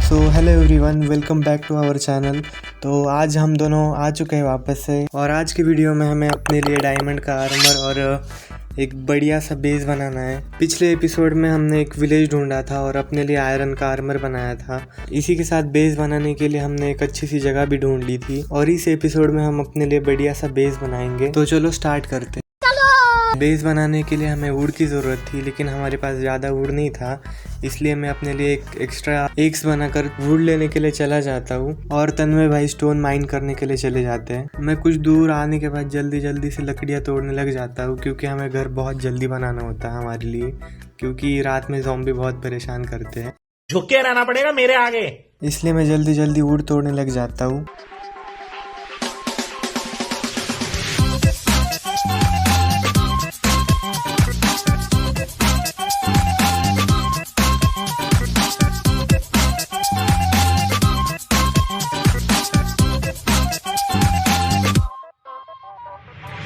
So hello everyone, welcome back to our channel. तो आज हम दोनों आ चुके हैं वापस से, और आज की वीडियो में हमें अपने लिए डायमंड का आर्मर और एक बढ़िया सा बेस बनाना है। पिछले एपिसोड में हमने एक विलेज ढूंढा था और अपने लिए आयरन का आर्मर बनाया था। इसी के साथ बेस बनाने के लिए हमने एक अच्छी सी जगह भी ढूंढ ली थी, और इस एपिसोड में हम अपने लिए बढ़िया सा बेस बनाएंगे। तो चलो स्टार्ट करते हैं। बेस बनाने के लिए हमें वुड की ज़रूरत थी, लेकिन हमारे पास ज़्यादा वुड नहीं था, इसलिए मैं अपने लिए एक एक्स्ट्रा एक्स बनाकर वुड लेने के लिए चला जाता हूँ, और तन्मय भाई स्टोन माइन करने के लिए चले जाते हैं। मैं कुछ दूर आने के बाद जल्दी जल्दी से लकड़ियाँ तोड़ने लग जाता हूँ, क्योंकि हमें घर बहुत जल्दी बनाना होता है हमारे लिए, क्योंकि रात में ज़ॉम्बी बहुत परेशान करते हैं। झुक के रहना पड़ेगा मेरे आगे, इसलिए मैं जल्दी जल्दी वुड तोड़ने लग जाता हूँ।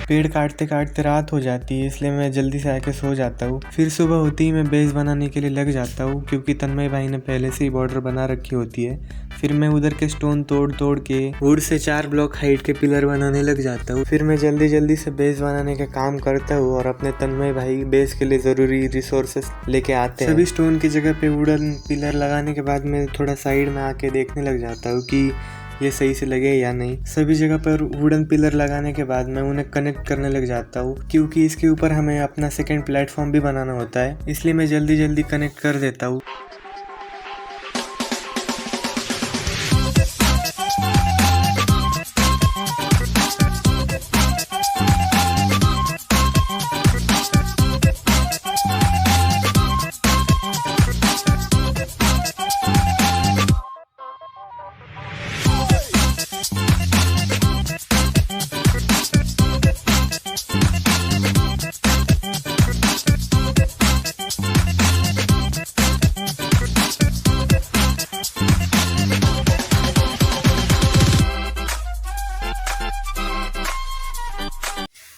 पेड़ काटते काटते रात हो जाती है, इसलिए मैं जल्दी से आके सो जाता हूँ। फिर सुबह होती ही मैं बेस बनाने के लिए लग जाता हूँ, क्योंकि तन्मय भाई ने पहले से ही बॉर्डर बना रखी होती है। फिर मैं उधर के स्टोन तोड़ तोड़ के वुड से 4 ब्लॉक हाइट के पिलर बनाने लग जाता हूँ। फिर मैं जल्दी जल्दी से बेस बनाने का काम करता हूँ, और अपने तन्मय भाई बेस के लिए ज़रूरी रिसोर्सेस लेके आते हैं। सभी स्टोन की जगह पे वुडन पिलर लगाने के बाद मैं थोड़ा साइड में आके देखने लग जाता हूँ कि ये सही से लगे या नहीं। सभी जगह पर वुडन पिलर लगाने के बाद मैं उन्हें कनेक्ट करने लग जाता हूँ, क्योंकि इसके ऊपर हमें अपना सेकंड प्लेटफॉर्म भी बनाना होता है, इसलिए मैं जल्दी जल्दी कनेक्ट कर देता हूँ।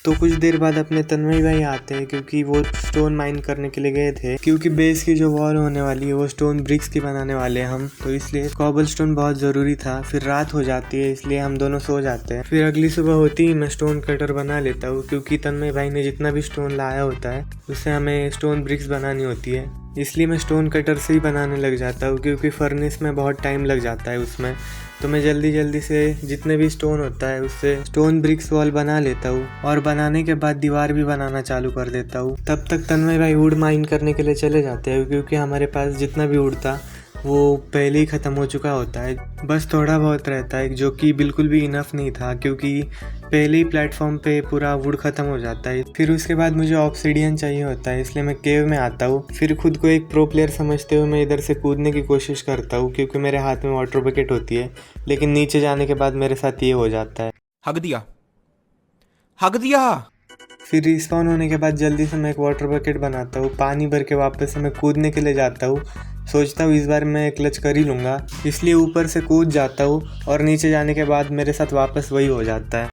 तो कुछ देर बाद अपने तन्मय भाई आते हैं, क्योंकि वो स्टोन माइन करने के लिए गए थे, क्योंकि बेस की जो वॉल होने वाली है वो स्टोन ब्रिक्स की बनाने वाले हैं हम, तो इसलिए कॉबल स्टोन बहुत ज़रूरी था। फिर रात हो जाती है, इसलिए हम दोनों सो जाते हैं। फिर अगली सुबह होती ही मैं स्टोन कटर बना लेता हूँ, क्योंकि तन्मय भाई ने जितना भी स्टोन लाया होता है उससे हमें स्टोन ब्रिक्स बनानी होती है, इसलिए मैं स्टोन कटर से ही बनाने लग जाता हूँ, क्योंकि फर्नेस में बहुत टाइम लग जाता है उसमें। तो मैं जल्दी जल्दी से जितने भी स्टोन होता है उससे स्टोन ब्रिक्स वॉल बना लेता हूँ, और बनाने के बाद दीवार भी बनाना चालू कर देता हूँ। तब तक तन्मय भाई वुड माइन करने के लिए चले जाते हैं, क्योंकि हमारे पास जितना भी वुड था वो पहले ही ख़त्म हो चुका होता है, बस थोड़ा बहुत रहता है, जो कि बिल्कुल भी इनफ नहीं था, क्योंकि पहले ही प्लेटफॉर्म पे पूरा वुड ख़त्म हो जाता है। फिर उसके बाद मुझे ऑब्सिडियन चाहिए होता है, इसलिए मैं केव में आता हूँ। फिर खुद को एक प्रो प्लेयर समझते हुए मैं इधर से कूदने की कोशिश करता हूँ, क्योंकि मेरे हाथ में वाटर बकेट होती है, लेकिन नीचे जाने के बाद मेरे साथ ये हो जाता है। हक दिया, हक दिया। फिर रिस्पॉन होने के बाद जल्दी से मैं एक वाटर बकेट बनाता हूँ, पानी भर के वापस से मैं कूदने के लिए जाता हूँ। सोचता हूँ इस बार मैं क्लच कर ही लूँगा, इसलिए ऊपर से कूद जाता हूँ, और नीचे जाने के बाद मेरे साथ वापस वही हो जाता है।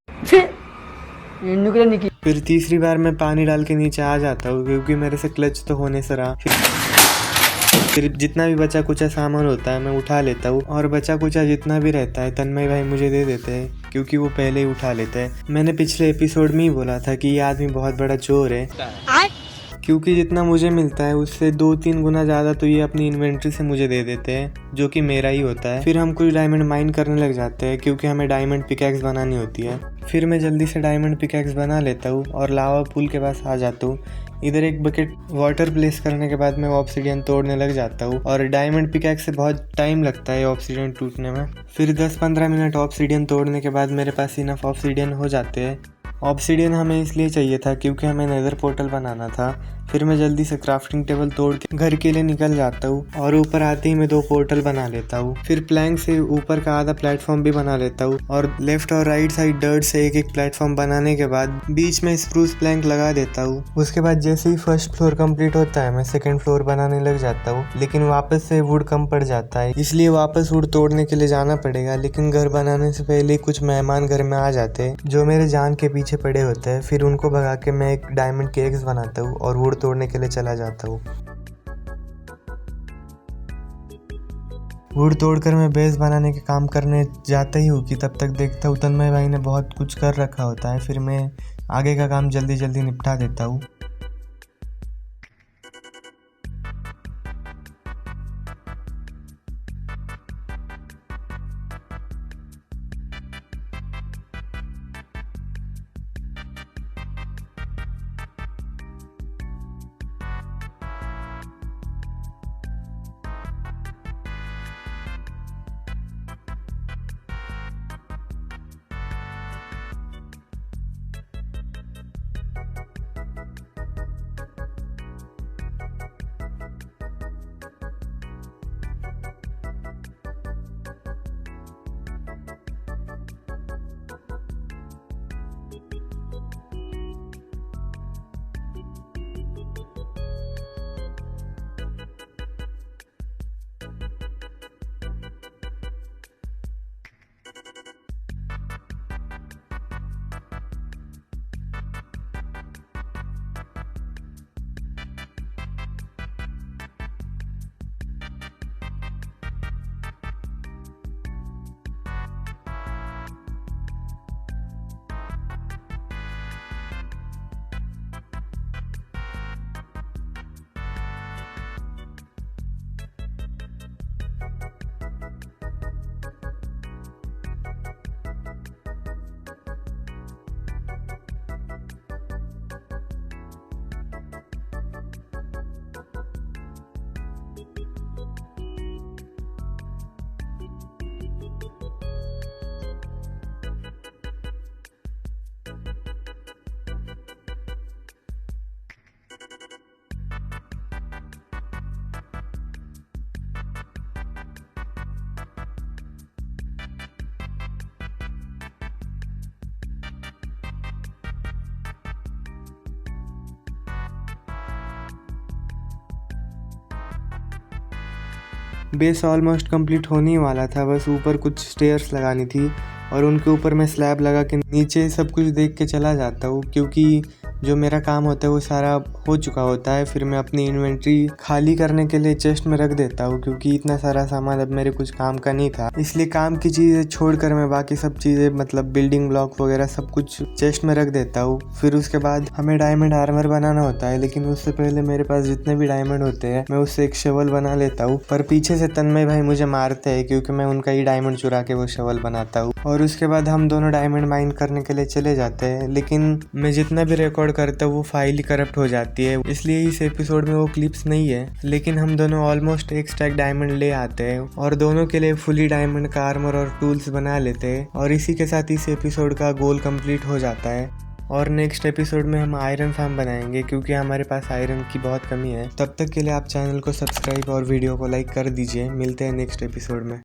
फिर तीसरी बार मैं पानी डाल के नीचे आ जाता हूँ, क्योंकि मेरे से क्लच तो होने से रहा। फिर जितना भी बचा कुचा सामान होता है मैं उठा लेता हूँ, और बचा कुचा जितना भी रहता है तन्मय भाई मुझे दे देते हैं, क्योंकि वो पहले ही उठा लेते हैं। मैंने पिछले एपिसोड में ही बोला था कि ये आदमी बहुत बड़ा चोर है, क्योंकि जितना मुझे मिलता है उससे 2-3 गुना ज़्यादा तो ये अपनी इन्वेंट्री से मुझे दे देते हैं, जो कि मेरा ही होता है। फिर हम कुछ डायमंड माइन करने लग जाते हैं, क्योंकि हमें डायमंड पिकैक्स बनानी होती है। फिर मैं जल्दी से डायमंड पिकैक्स बना लेता हूँ, और लावा पूल के पास आ जाता हूँ। इधर एक बकेट वाटर प्लेस करने के बाद मैं ऑब्सिडियन तोड़ने लग जाता हूँ, और डायमंड पिकैक्स से बहुत टाइम लगता है ऑब्सिडियन टूटने में। फिर 10-15 मिनट ऑब्सिडियन तोड़ने के बाद मेरे पास इनफ ऑब्सिडियन हो जाते हैं। ऑब्सिडियन हमें इसलिए चाहिए था क्योंकि हमें नेदर पोर्टल बनाना था। फिर मैं जल्दी से क्राफ्टिंग टेबल तोड़ के घर के लिए निकल जाता हूँ और ऊपर आते ही मैं 2 पोर्टल बना लेता हूँ। फिर प्लैंक से ऊपर का आधा प्लेटफॉर्म भी बना लेता हूँ और लेफ्ट और राइट साइड डर्ट से एक प्लेटफॉर्म बनाने के बाद बीच में स्प्रूस प्लैंक लगा देता हूँ। उसके बाद जैसे ही फर्स्ट फ्लोर कंप्लीट होता है मैं सेकेंड फ्लोर बनाने लग जाता हूँ, लेकिन वापस से वुड कम पड़ जाता है, इसलिए वापस वुड तोड़ने के लिए जाना पड़ेगा। लेकिन घर बनाने से पहले कुछ मेहमान घर में आ जाते हैं जो मेरे जान के पीछे पड़े होते हैं। फिर उनको भगा के मैं एक डायमंड के एग्स बनाता हूँ और वुड तोड़ने के लिए चला जाता हूँ। वुड तोड़कर मैं बेस बनाने के काम करने जाता ही हूँ कि तब तक देखता हूँ तन्मय भाई ने बहुत कुछ कर रखा होता है। फिर मैं आगे का काम जल्दी जल्दी निपटा देता हूँ। बेस ऑलमोस्ट कंप्लीट होने ही वाला था, बस ऊपर कुछ स्टेयर्स लगानी थी और उनके ऊपर मैं स्लैब लगा के नीचे सब कुछ देख के चला जाता हूँ, क्योंकि जो मेरा काम होता है वो सारा हो चुका होता है। फिर मैं अपनी इन्वेंट्री खाली करने के लिए चेस्ट में रख देता हूँ, क्योंकि इतना सारा सामान अब मेरे कुछ काम का नहीं था। इसलिए काम की चीज़ें छोड़कर मैं बाकी सब चीज़ें मतलब बिल्डिंग ब्लॉक वगैरह सब कुछ चेस्ट में रख देता हूँ। फिर उसके बाद हमें डायमंड आर्मर बनाना होता है, लेकिन उससे पहले मेरे पास जितने भी डायमंड होते हैं मैं उससे एक शवल बना लेता हूँ। पर पीछे से तन्मय भाई मुझे मारते हैं क्योंकि मैं उनका ही डायमंड चुरा के वो शवल बनाता हूँ। और उसके बाद हम दोनों डायमंड माइन करने के लिए चले जाते हैं, लेकिन मैं जितना भी रिकॉर्ड करता हूँ वो फाइल ही करप्ट हो जाती है, इसलिए इस एपिसोड में वो क्लिप्स नहीं है। लेकिन हम दोनों ऑलमोस्ट एक स्टैक डायमंड ले आते हैं और दोनों के लिए फुली डायमंड का आर्मर और टूल्स बना लेते हैं, और इसी के साथ इस एपिसोड का गोल कंप्लीट हो जाता है। और नेक्स्ट एपिसोड में हम आयरन फार्म बनाएंगे, क्योंकि हमारे पास आयरन की बहुत कमी है। तब तक के लिए आप चैनल को सब्सक्राइब और वीडियो को लाइक कर दीजिए। मिलते हैं नेक्स्ट एपिसोड में।